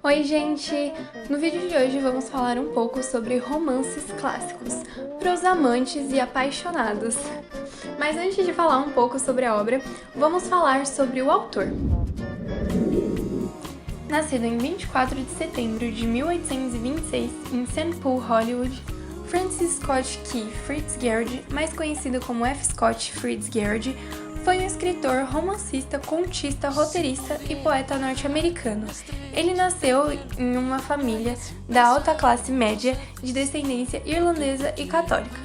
Oi, gente! No vídeo de hoje vamos falar um pouco sobre romances clássicos, para os amantes e apaixonados. Mas antes de falar um pouco sobre a obra, vamos falar sobre o autor. Nascido em 24 de setembro de 1826 em St. Paul, Hollywood, Francis Scott Key Fitzgerald, mais conhecido como F. Scott Fitzgerald, foi um escritor, romancista, contista, roteirista e poeta norte-americano. Ele nasceu em uma família da alta classe média de descendência irlandesa e católica.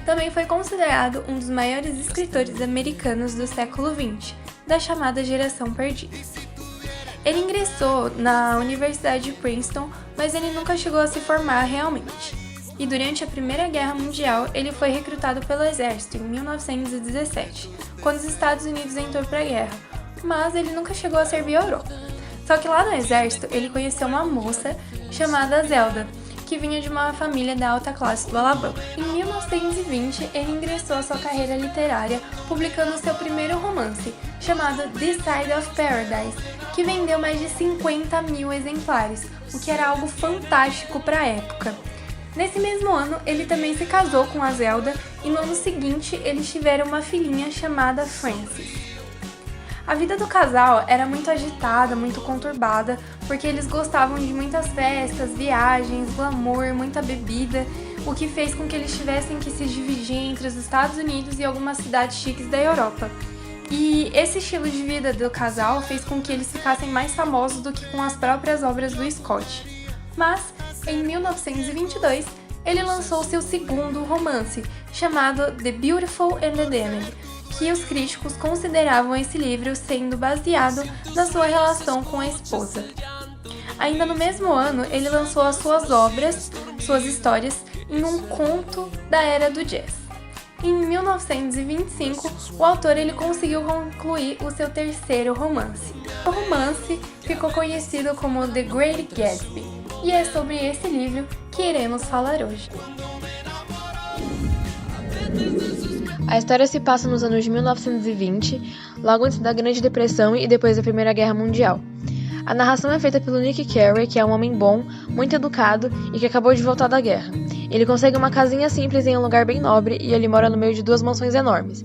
Também foi considerado um dos maiores escritores americanos do século XX, da chamada Geração Perdida. Ele ingressou na Universidade de Princeton, mas ele nunca chegou a se formar realmente. E durante a Primeira Guerra Mundial, ele foi recrutado pelo exército em 1917, quando os Estados Unidos entrou para a guerra, mas ele nunca chegou a servir a Europa. Só que lá no exército, ele conheceu uma moça chamada Zelda, que vinha de uma família da alta classe do Alabama. Em 1920, ele ingressou a sua carreira literária, publicando seu primeiro romance, chamado This Side of Paradise, que vendeu mais de 50 mil exemplares, o que era algo fantástico para a época. Nesse mesmo ano, ele também se casou com a Zelda e no ano seguinte eles tiveram uma filhinha chamada Frances. A vida do casal era muito agitada, muito conturbada, porque eles gostavam de muitas festas, viagens, glamour, muita bebida, o que fez com que eles tivessem que se dividir entre os Estados Unidos e algumas cidades chiques da Europa. E esse estilo de vida do casal fez com que eles ficassem mais famosos do que com as próprias obras do Scott. Mas, em 1922, ele lançou seu segundo romance, chamado The Beautiful and the Damned, que os críticos consideravam esse livro sendo baseado na sua relação com a esposa. Ainda no mesmo ano, ele lançou as suas obras, suas histórias, em um conto da era do jazz. Em 1925, o autor conseguiu concluir o seu terceiro romance. O romance ficou conhecido como The Great Gatsby, e é sobre esse livro que iremos falar hoje. A história se passa nos anos de 1920, logo antes da Grande Depressão e depois da Primeira Guerra Mundial. A narração é feita pelo Nick Carey, que é um homem bom, muito educado e que acabou de voltar da guerra. Ele consegue uma casinha simples em um lugar bem nobre e ele mora no meio de duas mansões enormes.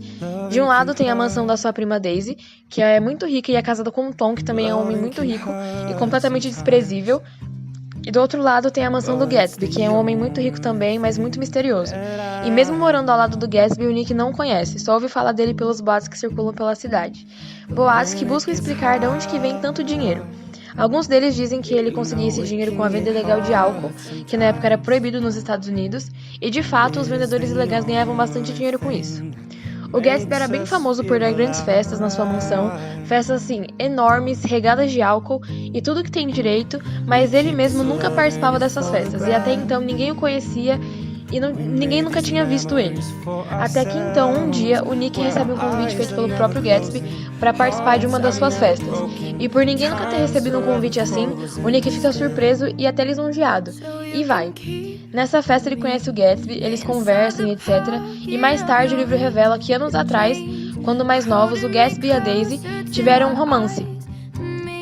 De um lado tem a mansão da sua prima Daisy, que é muito rica e é casada com um Tom, que também é um homem muito rico e completamente desprezível. E do outro lado tem a mansão do Gatsby, que é um homem muito rico também, mas muito misterioso. E mesmo morando ao lado do Gatsby, o Nick não o conhece, só ouve falar dele pelos boatos que circulam pela cidade. Boatos que buscam explicar de onde que vem tanto dinheiro. Alguns deles dizem que ele conseguia esse dinheiro com a venda ilegal de álcool, que na época era proibido nos Estados Unidos, e de fato os vendedores ilegais ganhavam bastante dinheiro com isso. O Gatsby era bem famoso por dar grandes festas na sua mansão, festas assim, enormes, regadas de álcool e tudo que tem direito, mas ele mesmo nunca participava dessas festas, e até então ninguém o conhecia e ninguém nunca tinha visto ele. Até que então, um dia, o Nick recebe um convite feito pelo próprio Gatsby para participar de uma das suas festas. E por ninguém nunca ter recebido um convite assim, o Nick fica surpreso e até lisonjeado, e vai. Nessa festa ele conhece o Gatsby, eles conversam e etc. E mais tarde o livro revela que anos atrás, quando mais novos, o Gatsby e a Daisy tiveram um romance,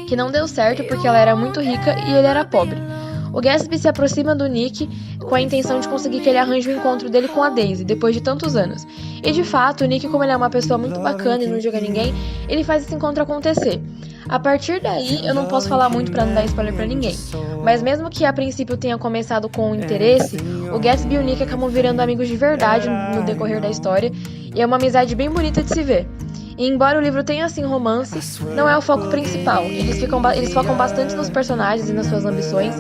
que não deu certo porque ela era muito rica e ele era pobre. O Gatsby se aproxima do Nick com a intenção de conseguir que ele arranje o encontro dele com a Daisy, depois de tantos anos. E de fato, o Nick, como ele é uma pessoa muito bacana e não julga ninguém, ele faz esse encontro acontecer. A partir daí, eu não posso falar muito pra não dar spoiler pra ninguém, mas mesmo que a princípio tenha começado com interesse, o Gatsby e o Nick acabam virando amigos de verdade no decorrer da história, e é uma amizade bem bonita de se ver. E embora o livro tenha assim romance, não é o foco principal. Eles focam bastante nos personagens e nas suas ambições,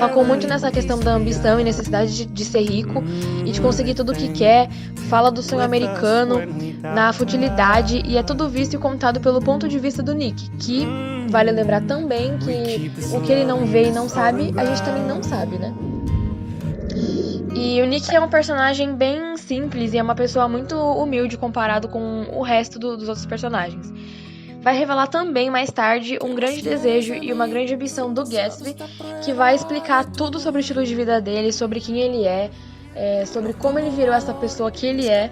focam muito nessa questão da ambição e necessidade de ser rico e de conseguir tudo o que quer, fala do sonho americano, na futilidade, e é tudo visto e contado pelo ponto de vista do Nick, que vale lembrar também que o que ele não vê e não sabe, a gente também não sabe, né? E o Nick é um personagem bem simples e é uma pessoa muito humilde comparado com o resto dos outros personagens. Vai revelar também mais tarde um grande desejo e uma grande ambição do Gatsby, que vai explicar tudo sobre o estilo de vida dele, sobre quem ele é, sobre como ele virou essa pessoa que ele é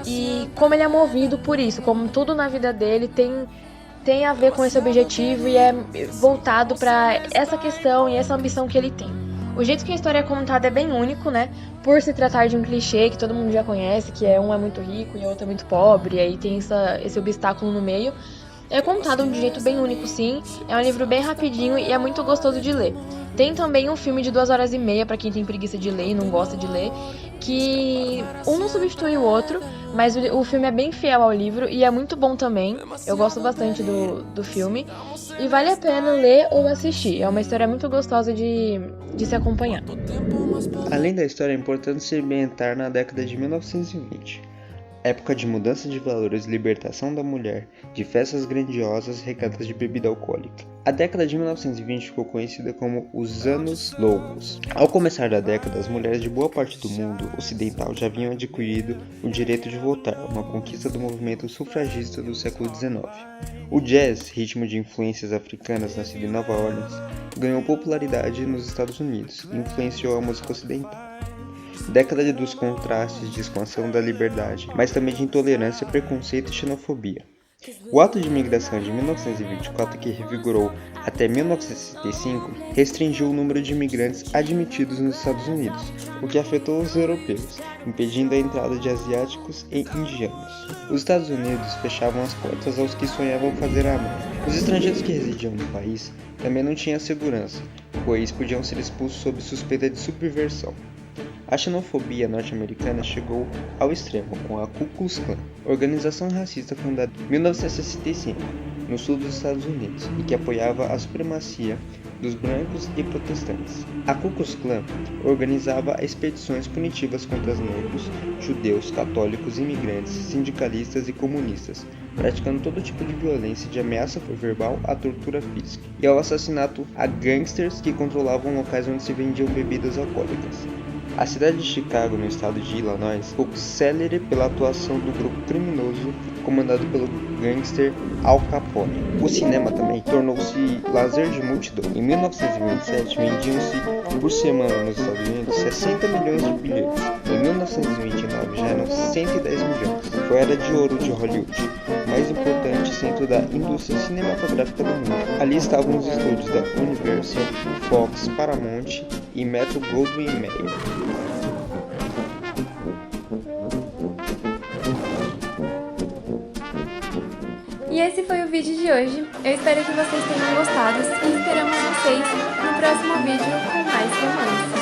e como ele é movido por isso, como tudo na vida dele tem tem a ver com esse objetivo e é voltado para essa questão e essa ambição que ele tem. O jeito que a história é contada é bem único, né? Por se tratar de um clichê que todo mundo já conhece, que um é muito rico e o outro é muito pobre, e aí tem esse obstáculo no meio. É contado de um jeito bem único, sim. É um livro bem rapidinho e é muito gostoso de ler. Tem também um filme de 2 horas e meia, pra quem tem preguiça de ler e não gosta de ler, que um não substitui o outro, mas o filme é bem fiel ao livro e é muito bom também. Eu gosto bastante do filme e vale a pena ler ou assistir. É uma história muito gostosa de se acompanhar. Além da história, é importante se ambientar na década de 1920. Época de mudança de valores, libertação da mulher, de festas grandiosas regadas de bebida alcoólica. A década de 1920 ficou conhecida como os Anos Loucos. Ao começar da década, as mulheres de boa parte do mundo ocidental já haviam adquirido o direito de votar, uma conquista do movimento sufragista do século XIX. O jazz, ritmo de influências africanas nascido em Nova Orleans, ganhou popularidade nos Estados Unidos e influenciou a música ocidental. Década dos contrastes de expansão da liberdade, mas também de intolerância, preconceito e xenofobia. O Ato de Imigração de 1924, que revigorou até 1965, restringiu o número de imigrantes admitidos nos Estados Unidos, o que afetou os europeus, impedindo a entrada de asiáticos e indianos. Os Estados Unidos fechavam as portas aos que sonhavam fazer a América. Os estrangeiros que residiam no país também não tinham segurança, pois podiam ser expulsos sob suspeita de subversão. A xenofobia norte-americana chegou ao extremo com a Ku Klux Klan, organização racista fundada em 1965, no sul dos Estados Unidos, e que apoiava a supremacia dos brancos e protestantes. A Ku Klux Klan organizava expedições punitivas contra negros, judeus, católicos, imigrantes, sindicalistas e comunistas, praticando todo tipo de violência, de ameaça verbal à tortura física, e ao assassinato a gangsters que controlavam locais onde se vendiam bebidas alcoólicas. A cidade de Chicago, no estado de Illinois, ficou célere pela atuação do grupo criminoso comandado pelo gangster Al Capone. O cinema também tornou-se lazer de multidão. Em 1927, vendiam-se por semana nos Estados Unidos 60 milhões de bilhetes. Em 1929, já eram 110 milhões. Foi a era de ouro de Hollywood, o mais importante centro da indústria cinematográfica do mundo. Ali estavam os estúdios da Universal, Fox, Paramount e Metro-Goldwyn-Mayer. E esse foi o vídeo de hoje. Eu espero que vocês tenham gostado e esperamos vocês no próximo vídeo com mais romance.